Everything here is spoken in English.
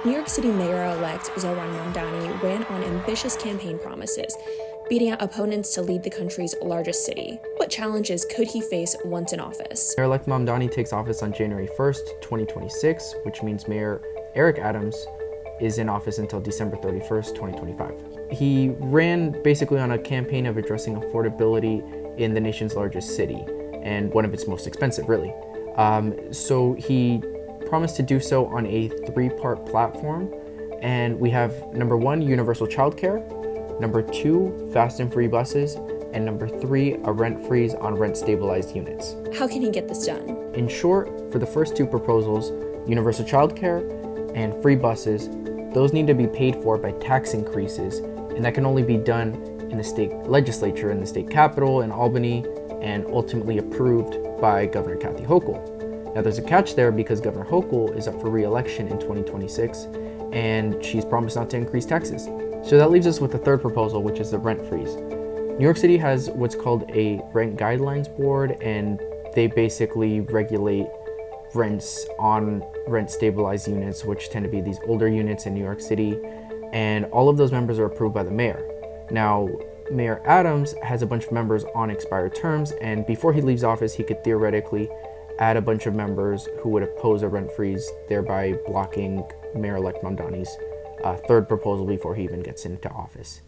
New York City Mayor-elect Zohran Mamdani ran on ambitious campaign promises, beating out opponents to lead the country's largest city. What challenges could he face once in office? Mayor-elect Mamdani takes office on January 1st, 2026, which means Mayor Eric Adams is in office until December 31st, 2025. He ran basically on a campaign of addressing affordability in the nation's largest city, and one of its most expensive, really. So he promised to do so on a three-part platform, and we have number 1, universal childcare, number 2, fast and free buses, and number 3, a rent freeze on rent-stabilized units. How can he get this done? In short, for the first 2 proposals, universal childcare and free buses, those need to be paid for by tax increases, and that can only be done in the state legislature, in the state capitol, in Albany, and ultimately approved by Governor Kathy Hochul. Now there's a catch there because Governor Hochul is up for re-election in 2026, and she's promised not to increase taxes. So that leaves us with the third proposal, which is the rent freeze. New York City has what's called a rent guidelines board, and they basically regulate rents on rent stabilized units, which tend to be these older units in New York City, and all of those members are approved by the mayor. Now, Mayor Adams has a bunch of members on expired terms, and before he leaves office, he could theoretically add a bunch of members who would oppose a rent freeze, thereby blocking Mayor-elect Mamdani's third proposal before he even gets into office.